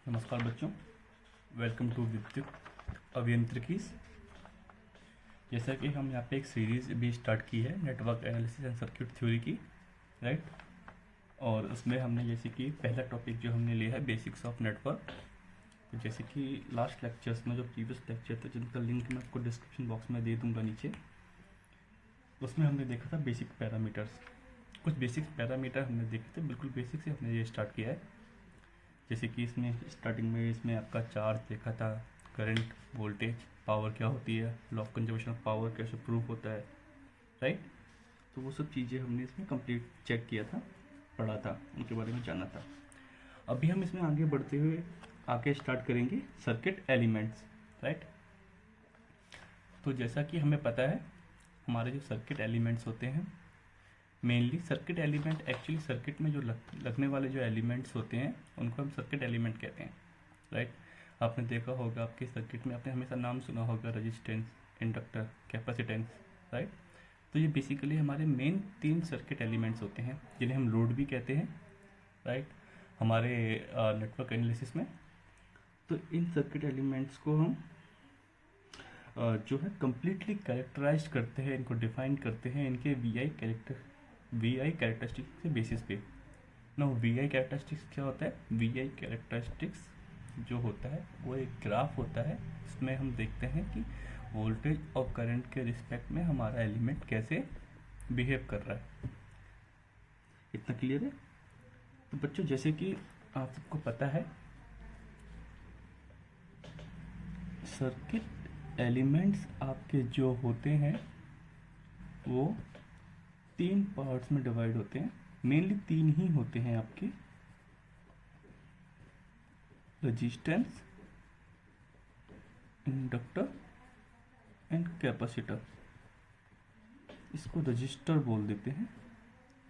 नमस्कार बच्चों, welcome to विद्युत अभियांत्रिकी। जैसा कि हम यहाँ पे एक सीरीज़ भी स्टार्ट की है network analysis and circuit theory की, राइट। और उसमें हमने जैसे कि पहला टॉपिक जो हमने लिया है बेसिक्स ऑफ नेटवर्क। तो जैसे कि लास्ट लेक्चर्स में जो प्रीवियस लेक्चर थे जिनका लिंक मैं आपको डिस्क्रिप्शन बॉक्स में दे दूँगा नीचे, उसमें हमने देखा था बेसिक पैरामीटर्स। कुछ बेसिक पैरामीटर हमने देखे थे, बिल्कुल बेसिक से हमने ये स्टार्ट किया है। जैसे कि इसमें स्टार्टिंग में इसमें आपका चार्ज देखा था, करंट, वोल्टेज, पावर क्या होती है, law of conservation of power कैसे प्रूफ होता है, राइट। तो वो सब चीज़ें हमने इसमें कंप्लीट चेक किया था, पढ़ा था, उनके बारे में जाना था। अभी हम इसमें आगे बढ़ते हुए आगे स्टार्ट करेंगे सर्किट एलिमेंट्स, राइट। तो जैसा कि हमें पता है हमारे जो सर्किट एलिमेंट्स होते हैं, mainly circuit element actually circuit में जो लगने वाले जो एलिमेंट्स होते हैं उनको हम सर्किट एलिमेंट कहते हैं, राइट। आपने देखा होगा आपके सर्किट में, आपने हमेशा नाम सुना होगा रेजिस्टेंस, इंडक्टर, कैपेसिटेंस, राइट। तो ये बेसिकली हमारे मेन 3 सर्किट एलिमेंट्स होते हैं जिन्हें हम लोड भी कहते हैं, राइट, हमारे नेटवर्क एनालिसिस में। तो इन सर्किट एलिमेंट्स को हम जो है कम्प्लीटली कैरेक्टराइज करते हैं, इनको डिफाइन करते हैं इनके वी आई कैरेक्टरिस्टिक्स के बेसिस पे। ना वी आई कैरेक्टरिस्टिक्स क्या होता है? वी आई कैरेक्टरिस्टिक्स जो होता है वो एक ग्राफ होता है। इसमें हम देखते हैं कि वोल्टेज और करंट के रिस्पेक्ट में हमारा एलिमेंट कैसे बिहेव कर रहा है। इतना क्लियर है? तो बच्चों जैसे कि आप सबको पता है सर्किट एलिमेंट्स आपके जो होते हैं वो 3 पार्ट्स में डिवाइड होते हैं। मेनली 3 ही होते हैं आपके, रेजिस्टेंस, इंडक्टर एंड कैपेसिटर। इसको रजिस्टर बोल देते हैं।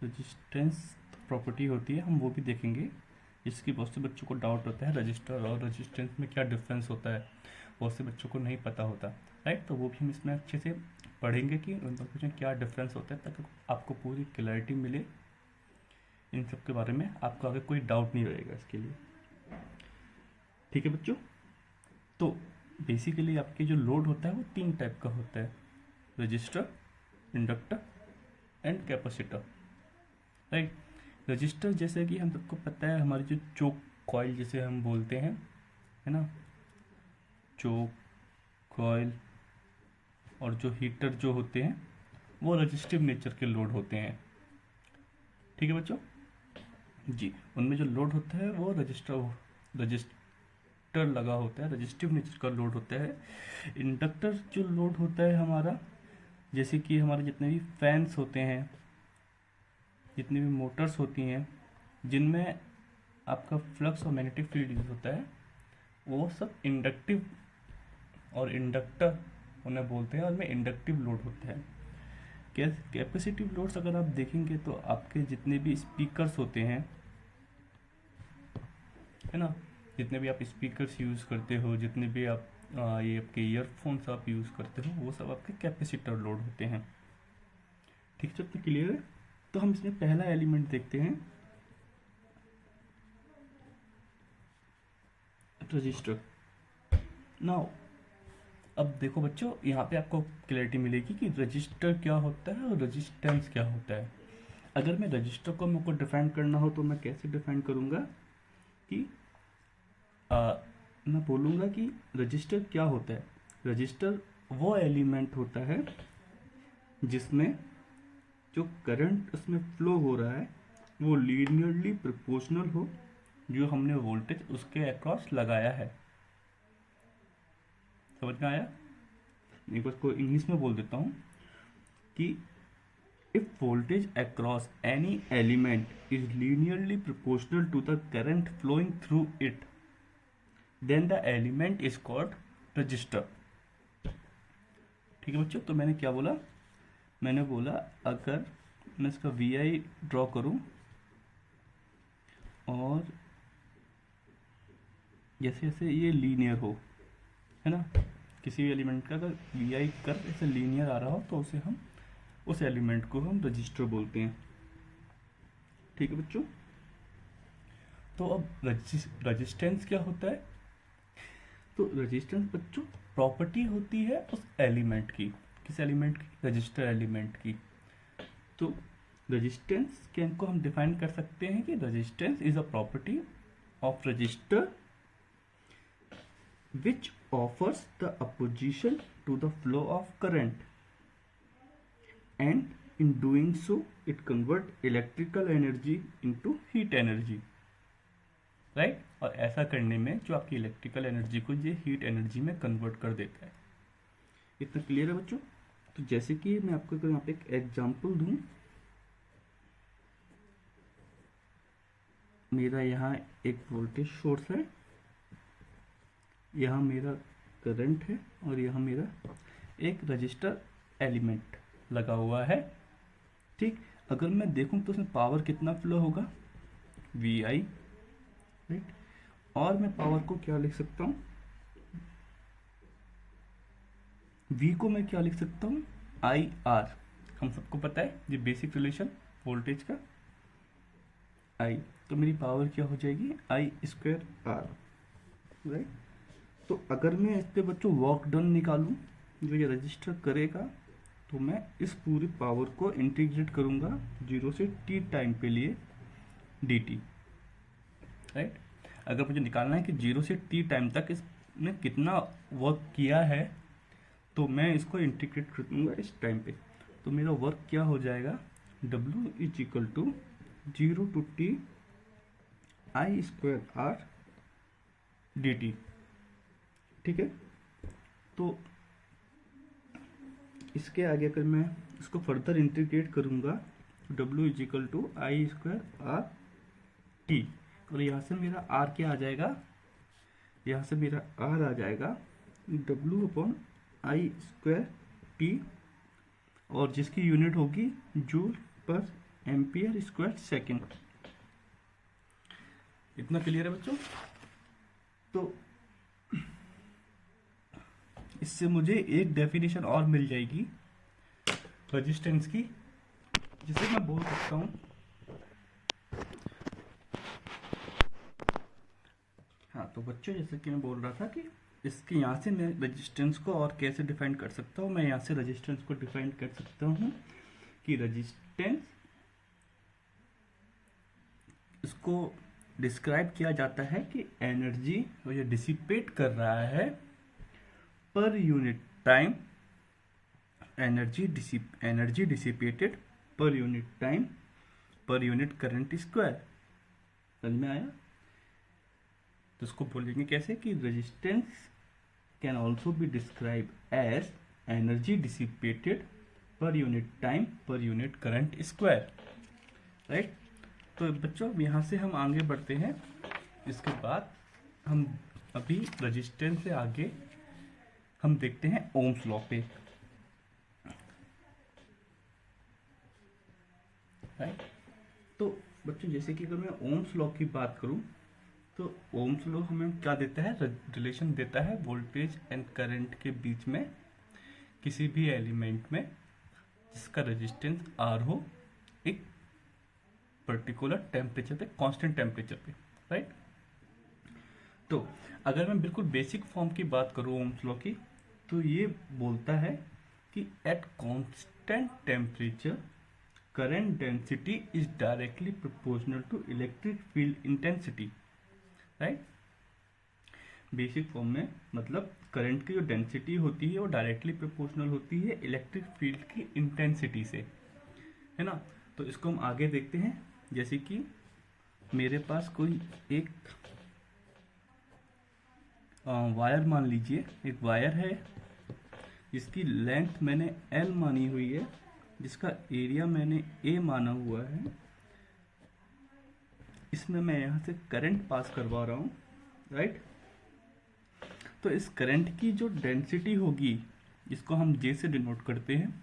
रेजिस्टेंस प्रॉपर्टी होती है, हम वो भी देखेंगे, जिसकी बहुत से बच्चों को डाउट होता है रजिस्टर और रेजिस्टेंस में क्या डिफरेंस होता है, बहुत से बच्चों को नहीं पता होता, राइट। तो वो भी हम इसमें अच्छे से पढ़ेंगे कि उन दोनों में क्या डिफरेंस होता है, ताकि आपको पूरी क्लैरिटी मिले इन सब के बारे में, आपको आगे कोई डाउट नहीं रहेगा इसके लिए। ठीक है बच्चों? तो बेसिकली आपके जो लोड होता है वो 3 टाइप का होता है, register, inductor and capacitor, right. Register जैसे कि हम सबको पता है हमारी जो चोक कॉइल जिसे हम बोलते हैं, है ना, चोक कॉइल और जो हीटर जो होते हैं वो रजिस्टिव नेचर के लोड होते हैं। ठीक है बच्चों जी, उनमें जो लोड होता है वो रजिस्टर लगा होता है, रजिस्टिव नेचर का लोड होता है। इंडक्टर जो लोड होता है हमारा, जैसे कि हमारे जितने भी फैंस होते हैं, जितनी भी मोटर्स होती हैं जिनमें आपका फ्लक्स और मैग्नेटिक फील्ड यूज होता है, वो सब इंडक्टिव और इंडक्टर उन्हें बोलते हैं, और उनमें इंडक्टिव लोड होता है। कैपेसिटिव लोड्स अगर आप देखेंगे तो आपके जितने भी स्पीकर्स होते हैं, है ना, जितने भी आप स्पीकर्स यूज़ करते हो, जितने भी आप ये आपके ईयरफोन्स आप यूज़ करते हो, वो सब आपके कैपेसिटर लोड होते हैं। ठीक है, तो क्लियर है? तो हम इसमें पहला एलिमेंट देखते हैं, रजिस्टर। नाउ अब देखो बच्चों, यहाँ पे आपको क्लैरिटी मिलेगी कि रजिस्टर क्या होता है और रेजिस्टेंस क्या होता है। अगर मैं रजिस्टर को मुझको डिफाइन करना हो तो मैं कैसे डिफाइन करूँगा कि मैं बोलूँगा कि रजिस्टर क्या होता है। रजिस्टर वो एलिमेंट होता है जिसमें जो करंट उसमें फ्लो हो रहा है वो लीनियरली प्रोपोर्शनल हो जो हमने वोल्टेज उसके अक्रॉस लगाया है। समझ में आया? एक बार को इंग्लिश में बोल देता हूँ कि if voltage across any element is linearly proportional to the current flowing through it, then the element is called resistor. ठीक है बच्चों, तो मैंने क्या बोला? मैंने बोला अगर मैं इसका वी आई ड्रॉ करूं और जैसे जैसे ये लीनियर हो, है ना, किसी भी एलिमेंट का अगर वी आई कर ऐसे लीनियर आ रहा हो तो उसे हम उस एलिमेंट को हम रजिस्टर बोलते हैं। ठीक है बच्चों? तो अब रेजिस्टेंस क्या होता है? तो रेजिस्टेंस बच्चों प्रॉपर्टी होती है उस एलिमेंट की। किस एलिमेंट की? रजिस्टर एलिमेंट की। तो रेजिस्टेंस के को हम डिफाइन कर सकते हैं कि resistance is a property of register which offers the opposition to the flow of current, and in doing so it convert electrical energy into heat energy, right? और ऐसा करने में जो आपकी इलेक्ट्रिकल एनर्जी को ये हीट एनर्जी में convert कर देता है। इतना क्लियर है बच्चों? तो जैसे कि मैं आपको अगर यहाँ पे एक एग्जांपल दूं, मेरा यहाँ एक वोल्टेज सोर्स है, यहाँ मेरा करंट है और यहाँ मेरा एक रजिस्टर एलिमेंट लगा हुआ है। ठीक, अगर मैं देखूं तो उसमें पावर कितना फ्लो होगा? V I, right. और मैं पावर को क्या लिख सकता हूँ? वी को मैं क्या लिख सकता हूँ? I R. हम सबको पता है ये बेसिक रिलेशन वोल्टेज का, आई। तो मेरी पावर क्या हो जाएगी? आई स्क्वायर आर, राइट। तो अगर मैं इस पे बच्चों वर्क डन निकालूं जो ये रजिस्टर करेगा, तो मैं इस पूरी पावर को इंटीग्रेट करूंगा 0 से t टाइम पे लिए dt, राइट। अगर मुझे निकालना है कि 0 से t टाइम तक इसने कितना वर्क किया है, तो मैं इसको इंटीग्रेट कर दूंगा इस टाइम पे। तो मेरा वर्क क्या हो जाएगा? W is equal to 0 to t I square R dt। ठीक है, तो इसके आगे अगर मैं इसको फर्दर इंटीग्रेट करूंगा, W is equal to I square R T, और यहाँ से मेरा R क्या आ जाएगा? यहाँ से मेरा R आ जाएगा W upon I square T, और जिसकी यूनिट होगी जूल पर एम्पियर स्क्वायर सेकेंड। इतना क्लियर है बच्चों? तो इससे मुझे एक डेफिनेशन और मिल जाएगी रेजिस्टेंस की, जिसे मैं बोल सकता हूँ, हाँ। तो बच्चों जैसे कि मैं बोल रहा था कि इसके यहाँ से मैं रेजिस्टेंस को और कैसे डिफाइन कर सकता हूँ, मैं यहाँ से रेजिस्टेंस को डिफाइन कर सकता हूँ कि रेजिस्टेंस, इसको डिस्क्राइब किया जाता है कि एनर्जी वो ये डिसिपेट कर रहा है per unit time, energy dissipated per unit time per unit current square. समझ में आया? तो इसको बोलेंगे कैसे कि resistance can also be describe as energy dissipated per unit time per unit current square, right. तो बच्चों यहाँ से हम आगे बढ़ते हैं। इसके बाद हम अभी रेजिस्टेंस से आगे हम देखते हैं ओम्स लॉ पे, राइट। तो बच्चों जैसे कि अगर मैं ओम्स लॉ की बात करूं, तो ओम्स लॉ हमें क्या देता है? रिलेशन देता है वोल्टेज एंड करंट के बीच में किसी भी एलिमेंट में जिसका रेजिस्टेंस R हो, एक पर्टिकुलर टेम्परेचर पे, कांस्टेंट टेम्परेचर पे, राइट। तो अगर मैं बिल्कुल बेसिक फॉर्म की बात करूं ओम्स लॉ की, तो ये बोलता है कि at constant temperature current density is directly proportional to electric field intensity, right. Basic form में मतलब करंट की जो डेंसिटी होती है वो डायरेक्टली प्रोपोर्शनल होती है इलेक्ट्रिक फील्ड की इंटेंसिटी से, है ना। तो इसको हम आगे देखते हैं। जैसे कि मेरे पास कोई एक वायर मान लीजिए, एक वायर है जिसकी लेंथ मैंने L मानी हुई है, जिसका एरिया मैंने A माना हुआ है। इसमें मैं यहाँ से करंट पास करवा रहा हूँ, राइट। तो इस करंट की जो डेंसिटी होगी, जिसको हम J से डिनोट करते हैं,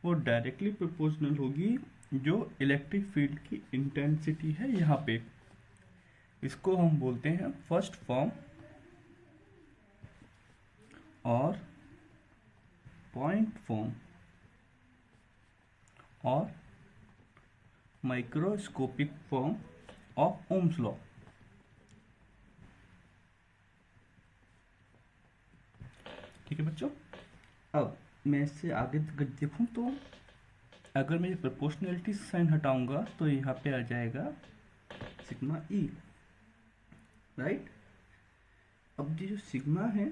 वो डायरेक्टली प्रोपोर्शनल होगी जो इलेक्ट्रिक फील्ड की इंटेंसिटी है यहाँ पे। इसको हम बोलते हैं फर्स्ट फॉर्म और पॉइंट फॉर्म और microscopic form of Ohm's law, ठीक है बच्चों। अब मैं इससे आगे देखूं तो अगर मैं ये प्रोपोर्शनैलिटी साइन हटाऊंगा तो यहाँ पे आ जाएगा सिग्मा ई, राइट। अब ये जो सिग्मा है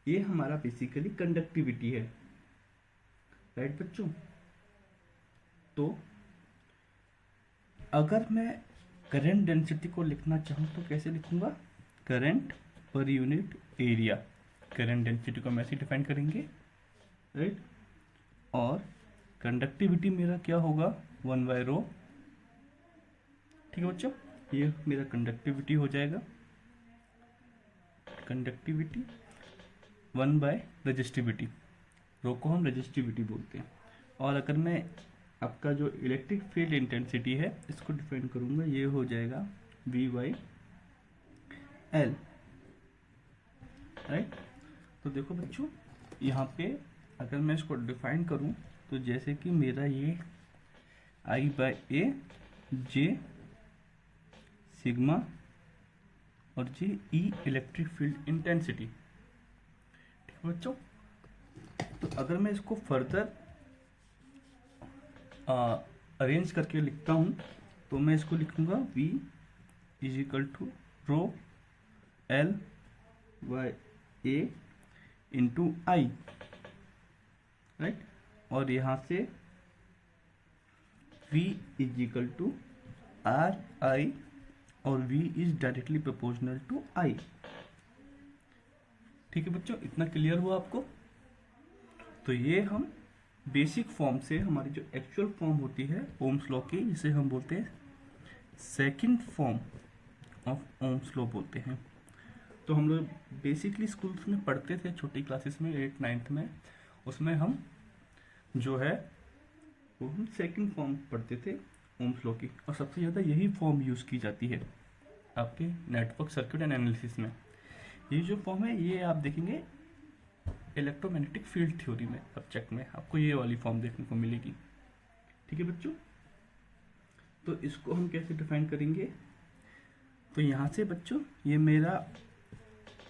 ये हमारा बेसिकली कंडक्टिविटी है, राइट बच्चों। तो अगर मैं करंट डेंसिटी को लिखना चाहूँ तो कैसे लिखूंगा, current per unit area. Current density को हम ऐसे डिफाइन करेंगे, राइट। और कंडक्टिविटी मेरा क्या होगा, 1/ρ। ठीक है बच्चों, ये मेरा कंडक्टिविटी हो जाएगा, कंडक्टिविटी 1/रेजिस्टिविटी। रो को हम रेजिस्टिविटी बोलते हैं। और अगर मैं आपका जो इलेक्ट्रिक फील्ड इंटेंसिटी है इसको डिफाइन करूंगा, ये हो जाएगा V/L, राइट। तो देखो बच्चों यहाँ पे अगर मैं इसको डिफाइन करूं तो जैसे कि मेरा ये I/A J सिग्मा और J E electric field intensity. ठीक है बच्चों। तो अगर मैं इसको फर्दर अरेंज करके लिखता हूं तो मैं इसको लिखूंगा V = ρL/A into I, right. और यहाँ से V = RI और V is directly proportional to I। ठीक है बच्चों, इतना क्लियर हुआ आपको। तो ये हम बेसिक फॉर्म से हमारी जो एक्चुअल फॉर्म होती है ओम्स लॉ की, जिसे हम बोलते हैं second form of Ohm's law बोलते हैं। तो हम लोग बेसिकली स्कूल्स में पढ़ते थे छोटी क्लासेस में 8th 9th में, उसमें हम जो है वो हम सेकंड फॉर्म पढ़ते थे ओम्स लॉ की। और सबसे ज़्यादा यही फॉर्म यूज़ की जाती है आपके नेटवर्क सर्किट एंड एनालिसिस में। ये जो फॉर्म है ये आप देखेंगे इलेक्ट्रोमैग्नेटिक फील्ड थ्योरी में, सब्जेक्ट में आपको ये वाली फॉर्म देखने को मिलेगी। ठीक है बच्चों। तो इसको हम कैसे डिफाइन करेंगे, तो यहाँ से बच्चों ये मेरा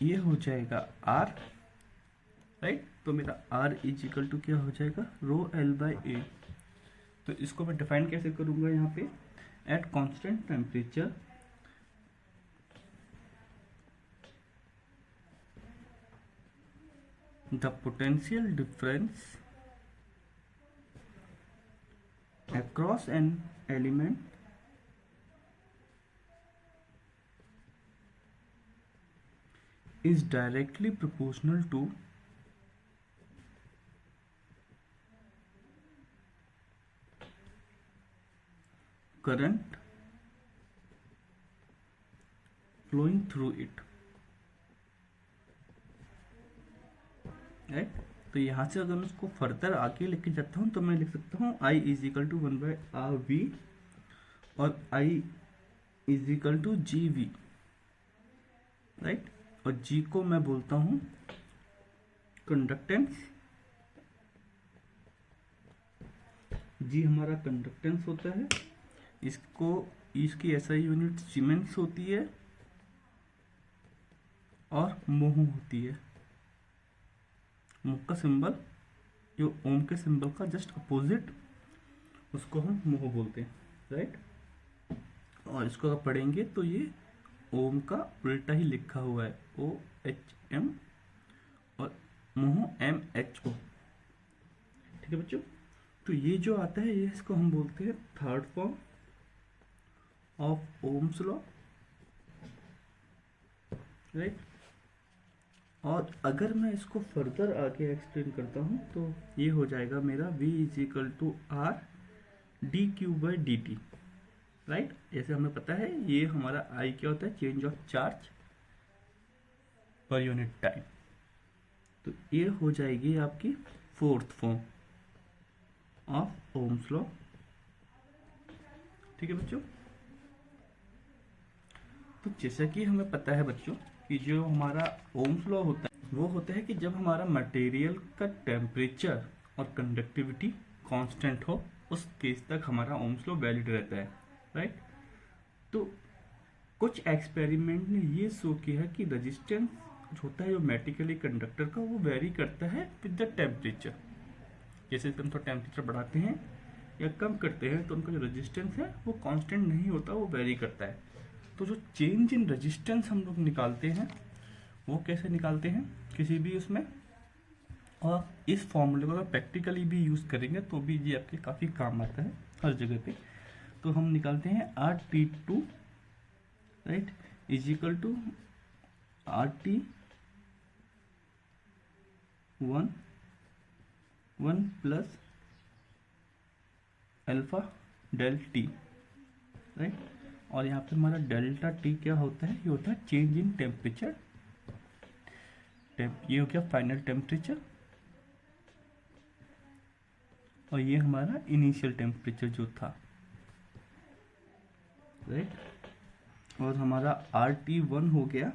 ये हो जाएगा R, राइट। तो मेरा R = क्या हो जाएगा, ρL/A। तो इसको मैं डिफाइन कैसे करूंगा, यहाँ पे eight constant temperature the potential difference across an element is directly proportional to current flowing through it, right. तो यहाँ से अगर मैं उसको फर्दर आगे लेके जाता हूँ तो मैं लिख सकता हूँ I = 1/RV और I = GV, राइट। और G को मैं बोलता हूँ कंडक्टेंस। G हमारा कंडक्टेंस होता है। इसकी SI यूनिट सीमेंस होती है और मोह होती है। मोह का सिंबल जो ओम के सिंबल का जस्ट अपोजिट, उसको हम मोह बोलते हैं, राइट। और इसको अगर पढ़ेंगे तो ये ओम का उल्टा ही लिखा हुआ है, OHM और मोह MHO। ठीक है बच्चों। तो ये जो आता है ये इसको हम बोलते हैं third form of Ohm's law, right. और अगर मैं इसको फर्दर आगे एक्सप्लेन करता हूँ तो ये हो जाएगा मेरा V = R dQ/dt, राइट। जैसे हमें पता है ये हमारा I क्या होता है, चेंज ऑफ चार्ज पर यूनिट टाइम। तो ये हो जाएगी आपकी fourth form of Ohm's law. ठीक है बच्चों। तो जैसा कि हमें पता है बच्चों कि जो हमारा ओम्स लॉ होता है वो होता है कि जब हमारा मटेरियल का टेम्परेचर और कंडक्टिविटी कांस्टेंट हो उस केस तक हमारा ओम्स लॉ वैलिड रहता है, राइट। तो कुछ एक्सपेरिमेंट ने ये शो किया है कि रेजिस्टेंस जो होता है जो मेटिकली कंडक्टर का, वो वेरी करता है विद द टेम्परेचर। जैसे हम थोड़ा टेम्परेचर बढ़ाते हैं या कम करते हैं तो उनका जो रेजिस्टेंस है वो कांस्टेंट नहीं होता, वो वेरी करता है। तो जो चेंज इन रेजिस्टेंस हम लोग निकालते हैं वो कैसे निकालते हैं किसी भी उसमें, और इस फॉर्मूले को अगर प्रैक्टिकली भी यूज़ करेंगे तो भी ये आपके काफ़ी काम आता है हर जगह पे। तो हम निकालते हैं RT2 right is equal to RT1 plus alpha del T right. और यहाँ पे हमारा डेल्टा टी क्या होता है, ये होता है चेंज इन टेम्परेचर। ये हो गया फाइनल टेम्परेचर और ये हमारा इनिशियल टेम्परेचर जो था राइट। और हमारा RT1 हो गया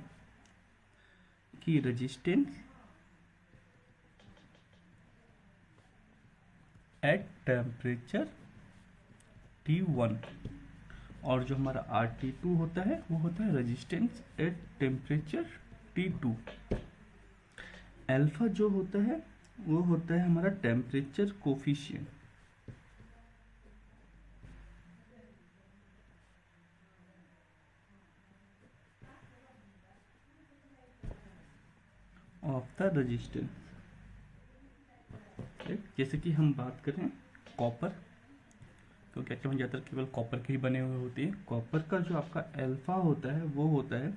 कि रेजिस्टेंस एट टेम्परेचर T1, और जो हमारा RT2 होता है वो होता है resistance at temperature T2। Alpha जो होता है वो होता है हमारा temperature coefficient. Of the resistance. जैसे कि हम बात करें कॉपर, तो क्या हम ज़्यादातर केवल कॉपर के ही बने हुए होते हैं। कॉपर का जो आपका अल्फा होता है वो होता है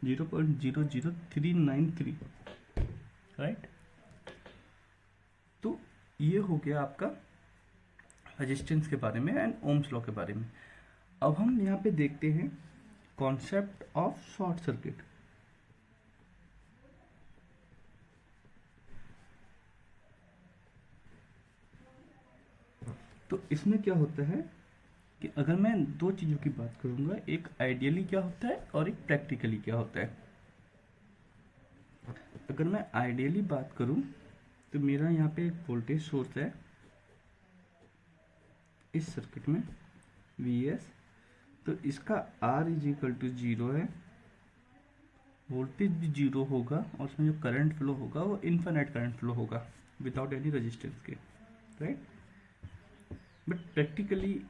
0.00393 राइट। तो ये हो गया आपका रेजिस्टेंस के बारे में एंड ओम्स लॉ के बारे में। अब हम यहाँ पे देखते हैं कॉन्सेप्ट ऑफ शॉर्ट सर्किट। तो इसमें क्या होता है कि अगर मैं दो चीज़ों की बात करूंगा, एक आइडियली क्या होता है और एक प्रैक्टिकली क्या होता है। अगर मैं आइडियली बात करूं तो मेरा यहाँ पे एक वोल्टेज सोर्स है इस सर्किट में Vs, तो इसका R इज इक्वल टू 0 है, वोल्टेज भी 0 होगा और उसमें जो करंट फ्लो होगा वो इनफाइनाइट करंट फ्लो होगा विदाउट एनी रेजिस्टेंस के राइट। बट प्रैक्टिकली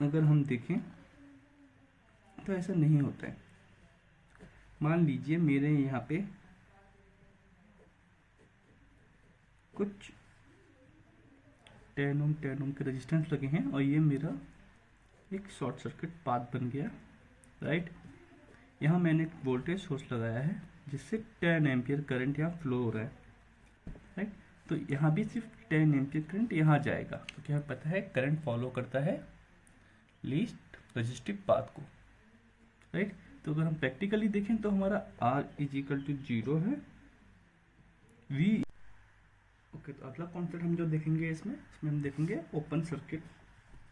अगर हम देखें तो ऐसा नहीं होता है। मान लीजिए मेरे यहाँ पे कुछ 10 ओम के रेजिस्टेंस लगे हैं और ये मेरा एक शॉर्ट सर्किट पाथ बन गया राइट। यहाँ मैंने एक वोल्टेज सोर्स लगाया है जिससे 10 एम्पियर करंट यहाँ फ्लो हो रहा है राइट। तो यहाँ भी सिर्फ 10 एम्पियर करंट यहाँ जाएगा, तो क्या पता है करंट फॉलो करता है लीस्ट रेजिस्टिव पाथ को राइट। तो अगर हम प्रैक्टिकली देखें तो हमारा R इज इक्वल टू 0 है, V ओके। तो अगला कॉन्सेप्ट हम जो देखेंगे इसमें हम देखेंगे ओपन सर्किट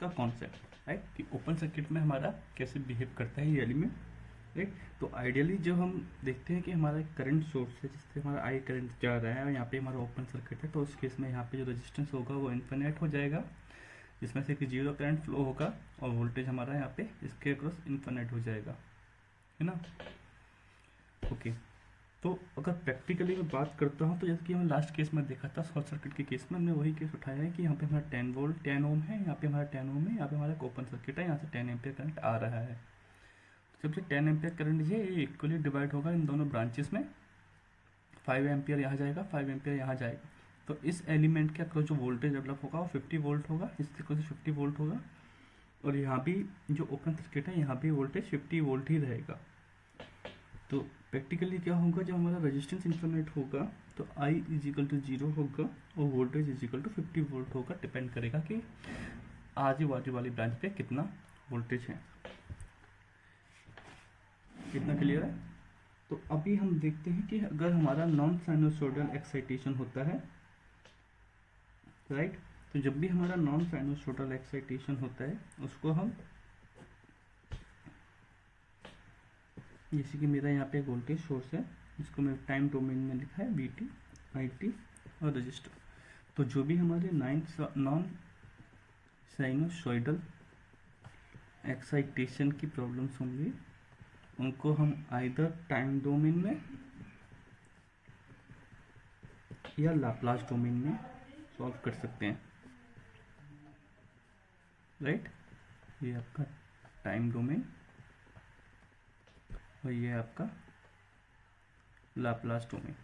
का कॉन्सेप्ट राइट, कि ओपन सर्किट में हमारा कैसे बिहेव करता है ये एलिमेंट राइट। तो आइडियली जब हम देखते हैं कि हमारा एक करंट सोर्स है जिससे हमारा आई करंट जा रहा है और यहाँ पे हमारा ओपन सर्किट है, तो उस केस में यहाँ पे जो रेजिस्टेंस होगा वो इन्फिनिट हो जाएगा, जिसमें से कि 0 करंट फ्लो होगा और वोल्टेज हमारा यहाँ पे इसके अक्रॉस इन्फिनिट हो जाएगा, है ना। ओके, तो अगर प्रैक्टिकली मैं बात करता हूँ तो जैसे कि हमने लास्ट केस में देखा था शॉर्ट सर्किट के केस में, हमने वही केस उठाया है कि यहाँ पे हमारा 10 वोल्ट 10 ओम है, यहाँ पे हमारा 10 ओम है, यहाँ पे हमारा ओपन सर्किट है, यहाँ से 10 एम्पियर करंट आ रहा है। तो जब से 10 एम्पियर करंट है ये इक्वली डिवाइड होगा इन दोनों ब्रांचेस में, 5 एम्पियर यहाँ जाएगा, 5 एम्पियर यहाँ जाएगा। तो इस एलिमेंट के अक्रॉस जो वोल्टेज डेवलप होगा वो 50 वोल्ट होगा, इसके अक्रॉस 50 वोल्ट होगा, और यहाँ भी जो ओपन सर्किट है यहाँ भी वोल्टेज 50 वोल्ट ही रहेगा। तो प्रैक्टिकली क्या होगा, जब हमारा रेजिस्टेंस इन्फिनिट होगा तो I इज इक्वल टू 0 होगा और voltage is equal to 50 volt होगा। डिपेंड करेगा कि आजू बाजू वाली ब्रांच पे कितना वोल्टेज है। कितना क्लियर है। तो अभी हम देखते हैं कि अगर हमारा नॉन साइनोसोडल एक्साइटेशन होता है राइट, तो जब भी हमारा नॉन साइनोसोडल एक्साइटेशन होता है उसको हम, जैसे कि मेरा यहाँ पे वोल्टेज सोर्स है जिसको मैं टाइम डोमेन में लिखा है VT IT और रजिस्टर। तो जो भी हमारे नॉन साइनोसॉइडल एक्साइटेशन की प्रॉब्लम्स होंगी उनको हम आइदर टाइम डोमेन में या लाप्लास डोमेन में सॉल्व कर सकते हैं, राइट। ये आपका टाइम डोमेन और ये आपका लाप्लास डोमेन।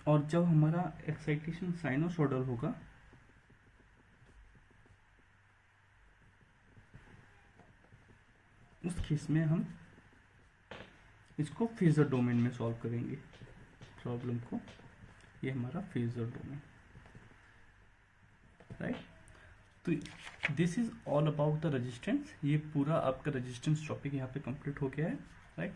और जब हमारा एक्साइटेशन साइनोसॉइडल होगा उस केस में हम इसको फेजर डोमेन में सॉल्व करेंगे प्रॉब्लम को। ये हमारा फेजर डोमेन, राइट। तो this is all about the resistance. ये पूरा आपका रेजिस्टेंस टॉपिक यहाँ पे कंप्लीट हो गया है, राइट।